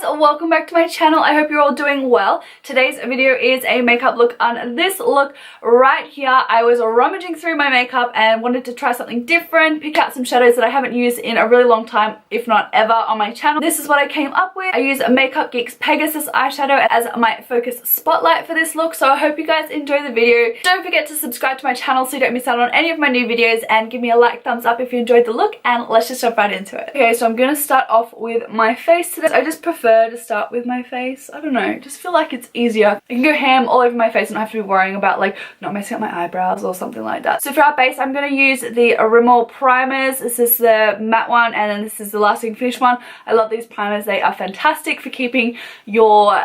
guys, welcome back to my channel. I hope you're all doing well. Today's video is a makeup look on this look right here. I was rummaging through my makeup and wanted to try something different, pick out some shadows that I haven't used in a really long time, if not ever, on my channel. This is what I came up with. I used Makeup Geek's Pegasus eyeshadow as my focus spotlight for this look, so I hope you guys enjoy the video. Don't forget to subscribe to my channel so you don't miss out on any of my new videos, and give me a like, thumbs up if you enjoyed the look, and let's just jump right into it. Okay, so I'm gonna start off with my face today. I just prefer to start with my face. I don't know, just feel like it's easier. I can go ham all over my face and not have to be worrying about like not messing up my eyebrows or something like that. So for our base, I'm going to use the Rimmel primers. This is the matte one, and then this is the lasting finish one. I love these primers. They are fantastic for keeping your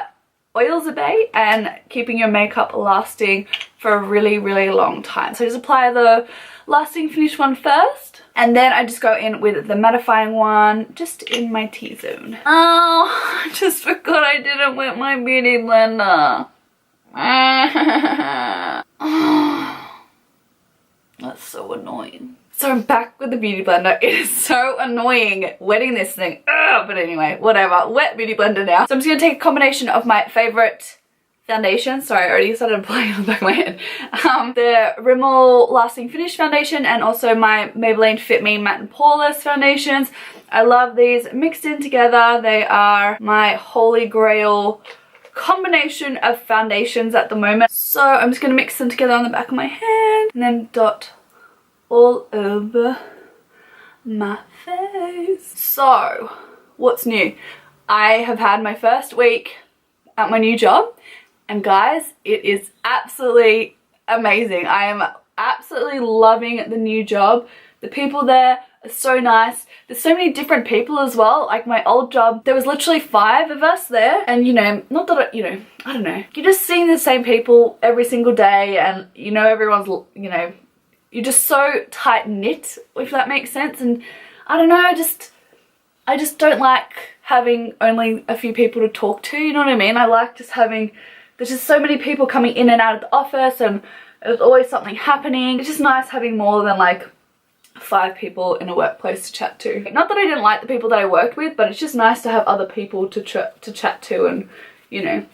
oils at bay and keeping your makeup lasting for a really long time. So just apply the lasting finish one first, and then I just go in with the mattifying one just in my T-zone. Oh, I just forgot I didn't wet my beauty blender. That's so annoying. So I'm back with the beauty blender. It is so annoying wetting this thing. Ugh, but anyway, whatever. Wet beauty blender now. So I'm just going to take a combination of my favourite foundation. Sorry, I already started applying on the back of my head. The Rimmel Lasting Finish foundation, and also my Maybelline Fit Me Matte and Poreless foundations. I love these mixed in together. They are my holy grail combination of foundations at the moment. So I'm just going to mix them together on the back of my hand and then dot all over my face. So what's new? I have had my first week at my new job, and guys, it is absolutely amazing. I am absolutely loving the new job. The people there are so nice. There's so many different people as well. Like my old job, there was literally 5 of us there, and you know, not that I don't know, you're just seeing the same people every single day, and you know, everyone's, you know, you're just so tight knit, if that makes sense. And I don't know, I just don't like having only a few people to talk to, you know what I mean? I like just having, there's just so many people coming in and out of the office, and there's always something happening. It's just nice having more than like 5 people in a workplace to chat to. Not that I didn't like the people that I worked with, but it's just nice to have other people to chat to, and you know,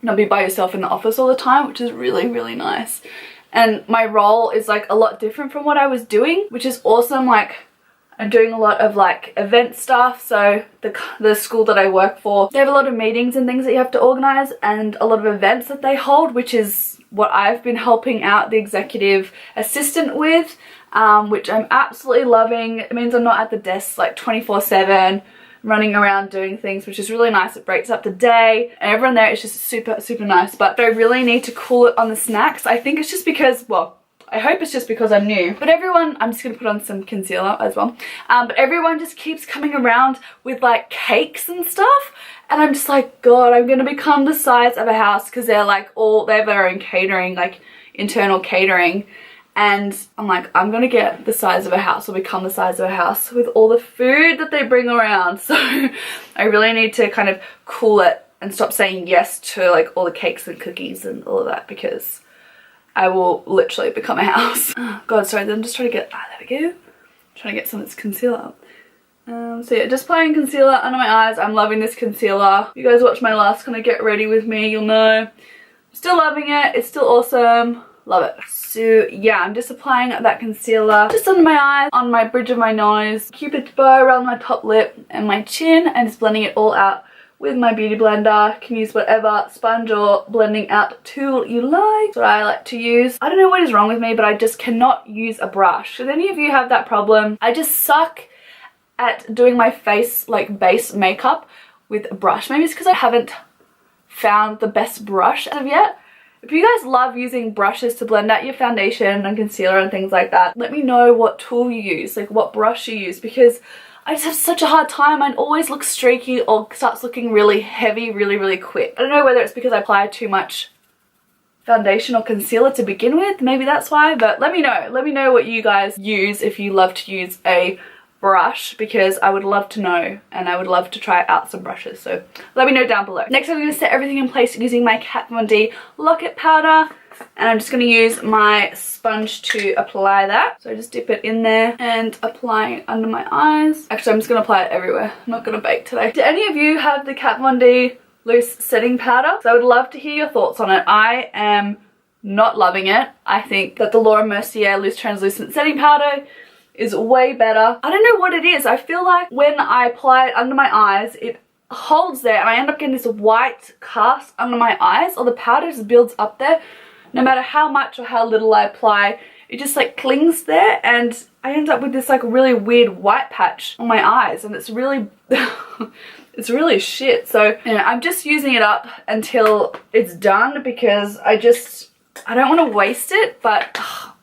not be by yourself in the office all the time, which is really nice. And my role is like a lot different from what I was doing, which is awesome. Like I'm doing a lot of like event stuff. So the school that I work for, they have a lot of meetings and things that you have to organize, and a lot of events that they hold, which is what I've been helping out the executive assistant with, which I'm absolutely loving. It means I'm not at the desk like 24/7 running around doing things, which is really nice. It breaks up the day, and everyone there is just super nice. But I really need to cool it on the snacks. I think it's just because, well, I hope it's just because I'm new, but everyone, I'm just gonna put on some concealer as well, but everyone just keeps coming around with like cakes and stuff, and I'm just like, God, I'm gonna become the size of a house, because they're like they have their own catering, like internal catering, and I'm like, I'm gonna get the size of a house, or become the size of a house with all the food that they bring around. So I really need to kind of cool it and stop saying yes to like all the cakes and cookies and all of that, because I will literally become a house. Oh, God, sorry, I'm just trying to get, there we go. Trying to get some of this concealer. So yeah, just applying concealer under my eyes. I'm loving this concealer. If you guys watch my last kind of get ready with me, you'll know. I'm still loving it. It's still awesome. Love it. So yeah, I'm just applying that concealer just under my eyes, on my bridge of my nose, Cupid's bow around my top lip and my chin, and just blending it all out with my beauty blender. You can use whatever sponge or blending out tool you like. That's what I like to use. I don't know what is wrong with me, but I just cannot use a brush. Does any of you have that problem? I just suck at doing my face, like base makeup, with a brush. Maybe it's because I haven't found the best brush as of yet. If you guys love using brushes to blend out your foundation and concealer and things like that, let me know what tool you use, like what brush you use, because I just have such a hard time. Mine always looks streaky or starts looking really heavy really quick. I don't know whether it's because I apply too much foundation or concealer to begin with. Maybe that's why, but let me know. Let me know what you guys use, if you love to use a brush because I would love to know and I would love to try out some brushes, so let me know down below. Next I'm going to set everything in place using my Kat Von D Lock-It powder, and I'm just going to use my sponge to apply that. So I just dip it in there and apply it under my eyes. Actually, I'm just going to apply it everywhere. I'm not going to bake today. Do any of you have the Kat Von D loose setting powder? So I would love to hear your thoughts on it. I am not loving it. I think that the Laura Mercier loose translucent setting powder is way better. I don't know what it is. I feel like when I apply it under my eyes, it holds there and I end up getting this white cast under my eyes, or the powder just builds up there. No matter how much or how little I apply, it just like clings there and I end up with this like really weird white patch on my eyes, and it's really it's really shit. So you know, I'm just using it up until it's done because I don't want to waste it, but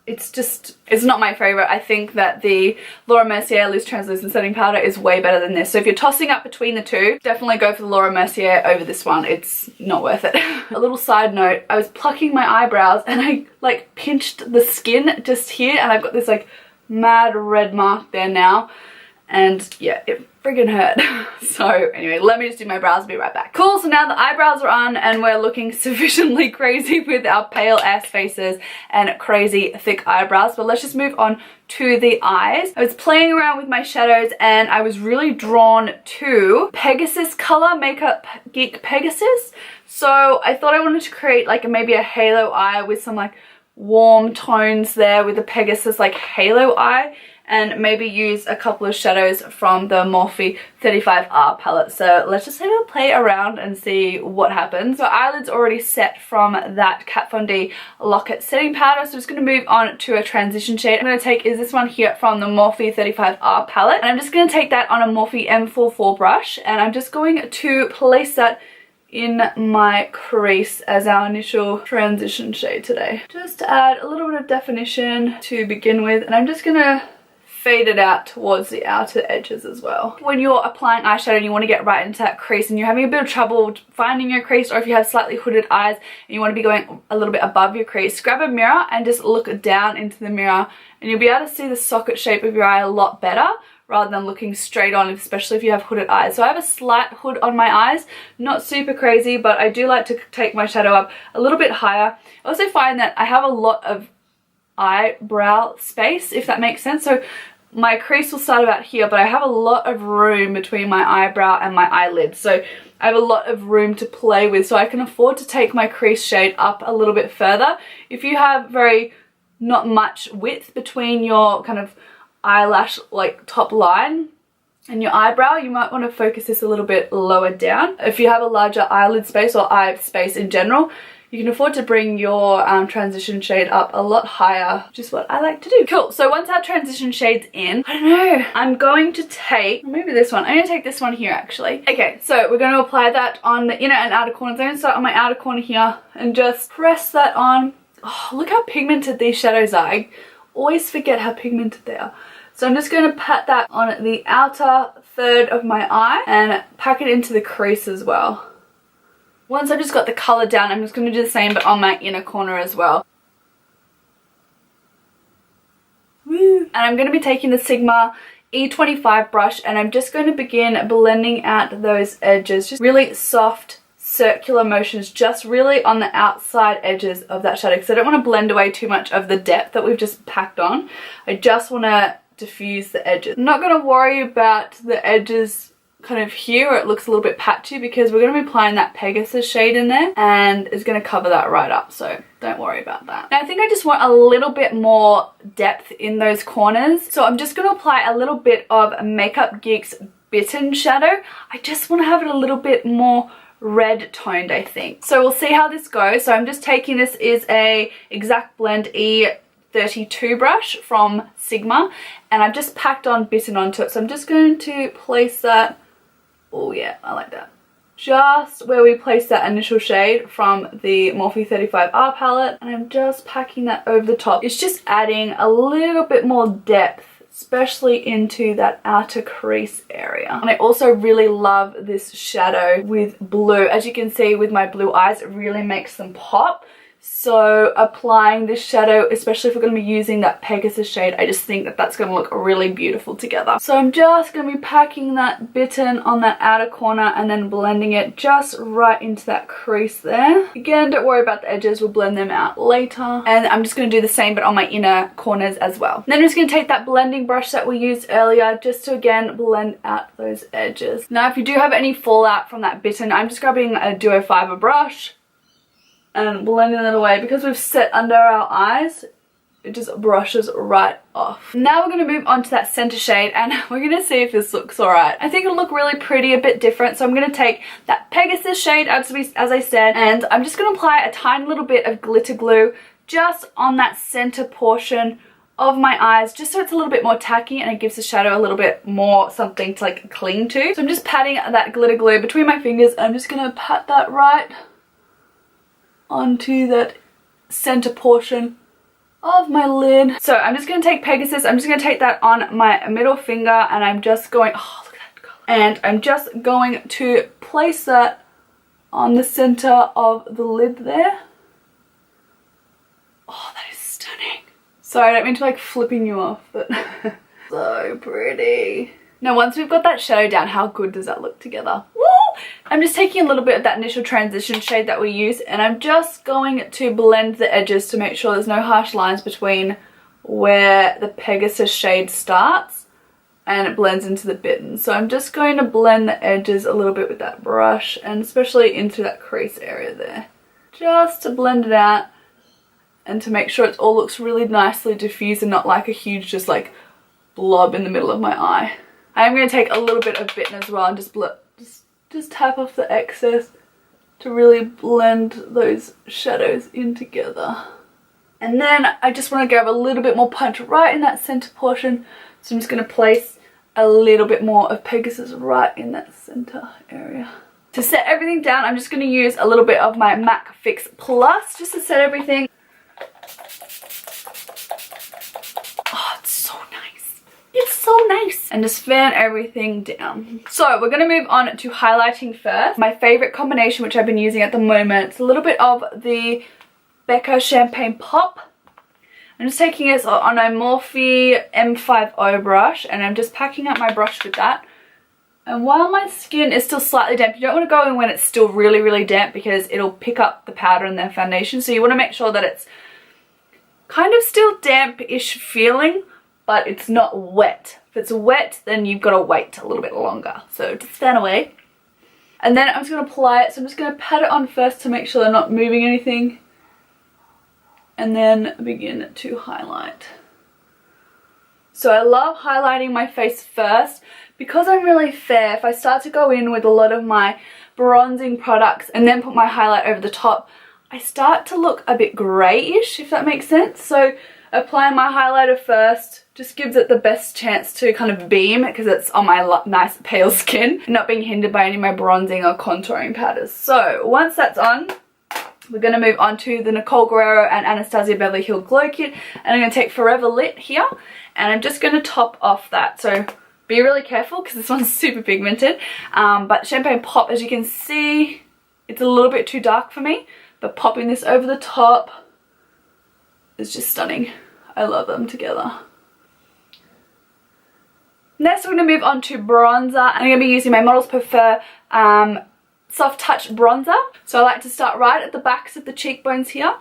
it's not my favorite. I think that the Laura Mercier loose translucent setting powder is way better than this. So if you're tossing up between the two, definitely go for the Laura Mercier over this one. It's not worth it. A little side note, I was plucking my eyebrows and I like pinched the skin just here and I've got this like mad red mark there now, and yeah, it friggin' hurt. So anyway, let me just do my brows, be right back. Cool, so now the eyebrows are on and we're looking sufficiently crazy with our pale ass faces and crazy thick eyebrows, but let's just move on to the eyes. I was playing around with my shadows and I was really drawn to Pegasus color, Makeup Geek Pegasus. So I thought I wanted to create like maybe a halo eye with some like warm tones there with the Pegasus like halo eye, and maybe use a couple of shadows from the Morphe 35R palette. So let's just have a play around and see what happens. So eyelids already set from that Kat Von D Lock-It setting powder, so I'm just going to move on to a transition shade. I'm going to take is this one here from the Morphe 35R palette, and I'm just going to take that on a Morphe M44 brush, and I'm just going to place that in my crease as our initial transition shade today, just to add a little bit of definition to begin with. And I'm just going to fade it out towards the outer edges as well. When you're applying eyeshadow and you want to get right into that crease and you're having a bit of trouble finding your crease, or if you have slightly hooded eyes and you want to be going a little bit above your crease, grab a mirror and just look down into the mirror and you'll be able to see the socket shape of your eye a lot better rather than looking straight on, especially if you have hooded eyes. So I have a slight hood on my eyes, not super crazy, but I do like to take my shadow up a little bit higher. I also find that I have a lot of eyebrow space, if that makes sense. So my crease will start about here, but I have a lot of room between my eyebrow and my eyelid. So I have a lot of room to play with, so I can afford to take my crease shade up a little bit further. If you have not much width between your kind of eyelash like top line and your eyebrow, you might want to focus this a little bit lower down. If you have a larger eyelid space or eye space in general, you can afford to bring your transition shade up a lot higher, which is what I like to do. Cool, so once our transition shade's in, I don't know, I'm going to take, maybe this one. I'm going to take this one here actually. Okay, so we're going to apply that on the inner and outer corners. I'm going to start on my outer corner here and just press that on. Oh, look how pigmented these shadows are. I always forget how pigmented they are. So I'm just going to pat that on the outer third of my eye and pack it into the crease as well. Once I've just got the colour down, I'm just going to do the same but on my inner corner as well. Woo. And I'm going to be taking the Sigma E25 brush and I'm just going to begin blending out those edges. Just really soft circular motions, just really on the outside edges of that shadow, because I don't want to blend away too much of the depth that we've just packed on. I just want to diffuse the edges. I'm not going to worry about the edges kind of here where it looks a little bit patchy, because we're going to be applying that Pegasus shade in there and it's going to cover that right up, so don't worry about that. Now I think I just want a little bit more depth in those corners, so I'm just going to apply a little bit of Makeup Geek's Bitten shadow. I just want to have it a little bit more red toned, I think. So we'll see how this goes. So I'm just taking, this is a Exact Blend E32 brush from Sigma, and I've just packed on Bitten onto it. So I'm just going to place that, oh yeah, I like that, just where we placed that initial shade from the Morphe 35R palette, and I'm just packing that over the top. It's just adding a little bit more depth, especially into that outer crease area. And I also really love this shadow with blue. As you can see with my blue eyes, it really makes them pop. So applying this shadow, especially if we're going to be using that Pegasus shade, I just think that that's going to look really beautiful together. So I'm just going to be packing that Bitten on that outer corner and then blending it just right into that crease there. Again, don't worry about the edges, we'll blend them out later. And I'm just going to do the same but on my inner corners as well. And then I'm just going to take that blending brush that we used earlier just to again blend out those edges. Now if you do have any fallout from that Bitten, I'm just grabbing a duo fiber brush and blending it away. Because we've set under our eyes, it just brushes right off. Now we're going to move on to that center shade and we're going to see if this looks alright. I think it'll look really pretty, a bit different. So I'm going to take that Pegasus shade, as I said, and I'm just going to apply a tiny little bit of glitter glue just on that center portion of my eyes, just so it's a little bit more tacky and it gives the shadow a little bit more something to like cling to. So I'm just patting that glitter glue between my fingers and I'm just going to pat that right onto that center portion of my lid. So I'm just going to take Pegasus, I'm just going to take that on my middle finger and I'm just going, oh look at that color. And I'm just going to place that on the center of the lid there. Oh, that is stunning. Sorry, I don't mean to like flipping you off, but so pretty. Now once we've got that shadow down, how good does that look together? Woo! I'm just taking a little bit of that initial transition shade that we used and I'm just going to blend the edges to make sure there's no harsh lines between where the Pegasus shade starts and it blends into the Bitten. So I'm just going to blend the edges a little bit with that brush and especially into that crease area there. Just to blend it out and to make sure it all looks really nicely diffused and not like a huge just like blob in the middle of my eye. I'm going to take a little bit of Bitten as well and just tap off the excess to really blend those shadows in together. And then I just want to grab a little bit more punch right in that center portion. So I'm just going to place a little bit more of Pegasus right in that center area. To set everything down, I'm just going to use a little bit of my MAC Fix Plus just to set everything. Oh, it's so nice. It's so nice. And just fan everything down. So we're going to move on to highlighting first. My favorite combination, which I've been using at the moment, it's a little bit of the Becca Champagne Pop. I'm just taking it on a Morphe M50 brush and I'm just packing up my brush with that. And while my skin is still slightly damp, you don't want to go in when it's still really, really damp because it'll pick up the powder and the foundation. So you want to make sure that it's kind of still damp-ish feeling, but it's not wet. If it's wet, then you've got to wait a little bit longer. So just stand away. And then I'm just going to apply it. So I'm just going to pat it on first to make sure they're not moving anything. And then begin to highlight. So I love highlighting my face first. Because I'm really fair, if I start to go in with a lot of my bronzing products and then put my highlight over the top, I start to look a bit greyish, if that makes sense. So applying my highlighter first just gives it the best chance to kind of beam because it's on my nice pale skin, not being hindered by any of my bronzing or contouring powders. So once that's on, we're going to move on to the Nicole Guerrero and Anastasia Beverly Hills Glow Kit. And I'm going to take Forever Lit here and I'm just going to top off that. So be really careful because this one's super pigmented. But Champagne Pop, as you can see, it's a little bit too dark for me. But popping this over the top is just stunning. I love them together. Next, we're going to move on to bronzer. I'm going to be using my Models Prefer Soft Touch Bronzer. So I like to start right at the backs of the cheekbones here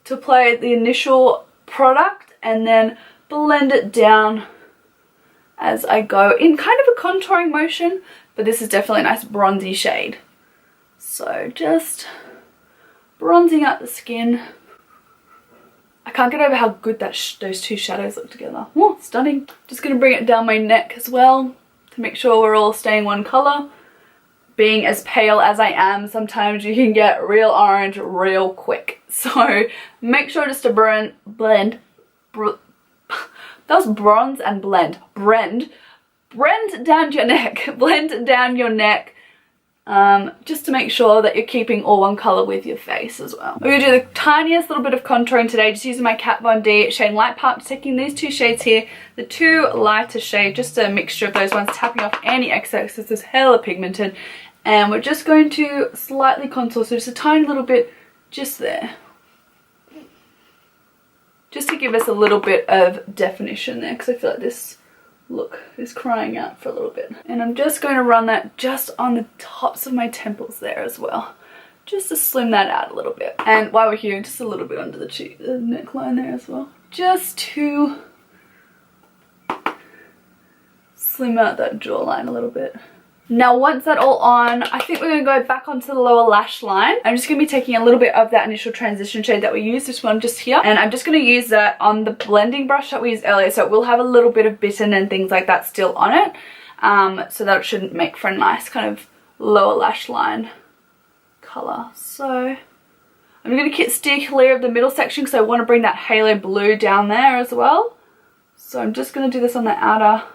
to apply the initial product and then blend it down as I go in kind of a contouring motion, but this is definitely a nice bronzy shade. So just bronzing out the skin. I can't get over how good that those two shadows look together. Oh, stunning. Just going to bring it down my neck as well to make sure we're all staying one colour. Being as pale as I am, sometimes you can get real orange real quick. So make sure just to blend. That was bronze and blend. Blend down your neck. Blend down your neck. Just to make sure that you're keeping all one colour with your face as well. We're going to do the tiniest little bit of contouring today, just using my Kat Von D shade Light Pop, taking these two shades here, the two lighter shades, just a mixture of those ones, tapping off any excess. This is hella pigmented. And we're just going to slightly contour, so just a tiny little bit just there. just to give us a little bit of definition there, because I feel like this look is crying out for a little bit. And I'm just going to run that just on the tops of my temples there as well, just to slim that out a little bit. And while we're here, just a little bit under the cheek, the neckline there as well, just to slim out that jawline a little bit. Now once that's all on, I think we're going to go back onto the lower lash line. I'm just going to be taking a little bit of that initial transition shade that we used, this one just here, and I'm just going to use that on the blending brush that we used earlier, so it will have a little bit of Bitten and things like that still on it, so that it shouldn't make for a nice kind of lower lash line colour. So I'm going to steer clear of the middle section because I want to bring that halo blue down there as well. So I'm just going to do this on the outer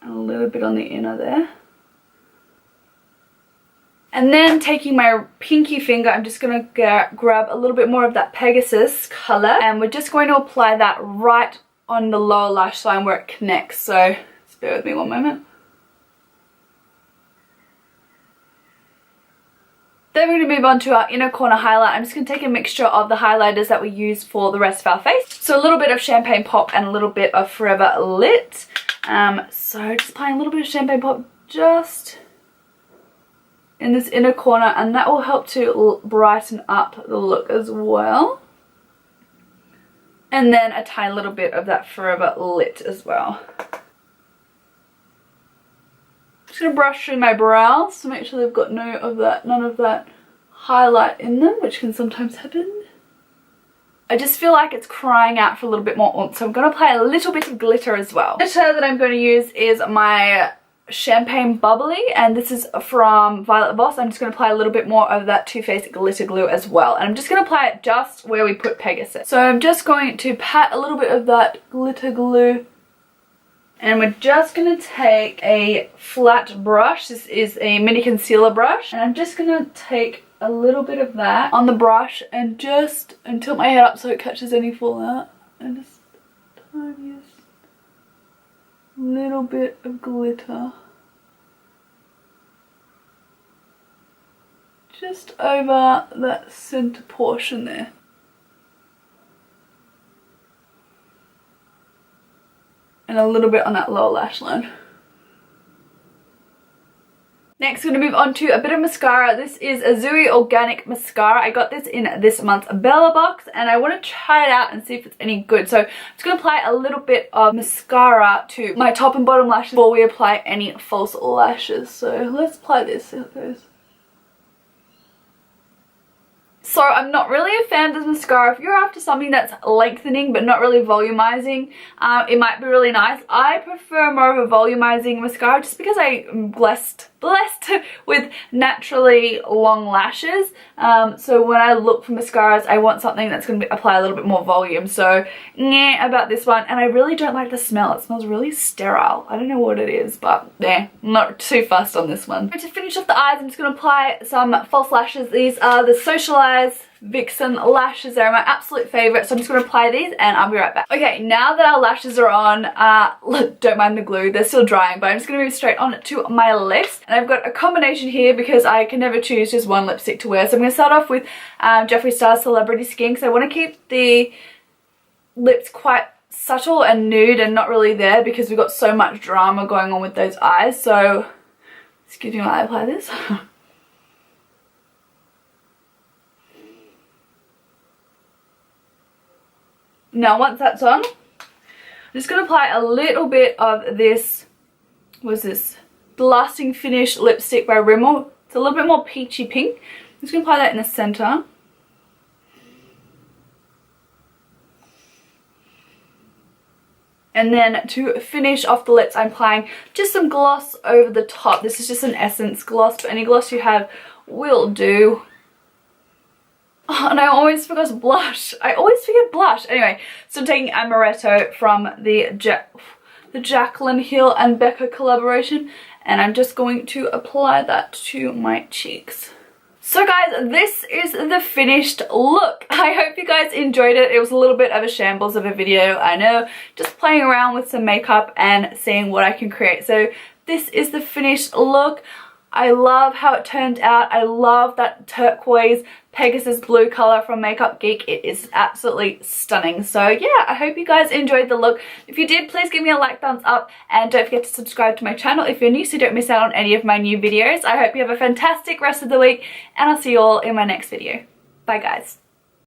and a little bit on the inner there. And then taking my pinky finger, I'm just going to grab a little bit more of that Pegasus colour, and we're just going to apply that right on the lower lash line where it connects. So just bear with me one moment. Then we're going to move on to our inner corner highlight. I'm just going to take a mixture of the highlighters that we use for the rest of our face. So a little bit of Champagne Pop and a little bit of Forever Lit. So just applying a little bit of Champagne Pop just in this inner corner, and that will help to brighten up the look as well. And then a tiny little bit of that Forever Lit as well. Just going to brush through my brows to make sure they've got none of that highlight in them, which can sometimes happen. I just feel like it's crying out for a little bit more oomph, so I'm going to apply a little bit of glitter as well. The glitter that I'm going to use is my Champagne Bubbly, and this is from Violet Voss. I'm just going to apply a little bit more of that Too Faced glitter glue as well, and I'm just going to apply it just where we put Pegasus. So I'm just going to pat a little bit of that glitter glue, and we're just going to take a flat brush. This is a mini concealer brush, and I'm just going to take a little bit of that on the brush and tilt my head up so it catches any fallout, and just tiniest little bit of glitter just over that center portion there. And a little bit on that lower lash line. Next, we're going to move on to a bit of mascara. This is a Zooey Organic Mascara. I got this in this month's Bella box, and I want to try it out and see if it's any good. So I'm just going to apply a little bit of mascara to my top and bottom lashes before we apply any false lashes. So let's apply this, see how it goes. So I'm not really a fan of this mascara. If you're after something that's lengthening but not really volumizing, it might be really nice. I prefer more of a volumizing mascara just because I'm blessed with naturally long lashes. So when I look for mascaras, I want something that's going to apply a little bit more volume. So yeah, about this one. And I really don't like the smell. It smells really sterile. I don't know what it is, but yeah, I'm not too fussed on this one. To finish off the eyes, I'm just going to apply some false lashes. These are the Socialize Vixen lashes. They're my absolute favorite, so I'm just going to apply these and I'll be right back. Okay, now that our lashes are on, look, don't mind the glue, they're still drying, but I'm just going to move straight on to my lips. And I've got a combination here because I can never choose just one lipstick to wear. So I'm going to start off with Jeffree Star's Celebrity Skin, because I want to keep the lips quite subtle and nude and not really there because we've got so much drama going on with those eyes. So excuse me while I apply this. Now once that's on, I'm just going to apply a little bit of this, what's this, the Lasting Finish lipstick by Rimmel. It's a little bit more peachy pink. I'm just going to apply that in the center. And then to finish off the lips, I'm applying just some gloss over the top. This is just an Essence gloss, but any gloss you have will do. Oh, and I always forgot blush. I always forget blush. Anyway, so I'm taking Amaretto from the Jaclyn Hill and Becca collaboration, and I'm just going to apply that to my cheeks. So guys, this is the finished look. I hope you guys enjoyed it. It was a little bit of a shambles of a video, I know, just playing around with some makeup and seeing what I can create. So this is the finished look. I love how it turned out. I love that turquoise Pegasus blue color from Makeup Geek. It is absolutely stunning. So yeah, I hope you guys enjoyed the look. If you did, please give me a like, thumbs up, and don't forget to subscribe to my channel if you're new so you don't miss out on any of my new videos. I hope you have a fantastic rest of the week, and I'll see you all in my next video. Bye guys.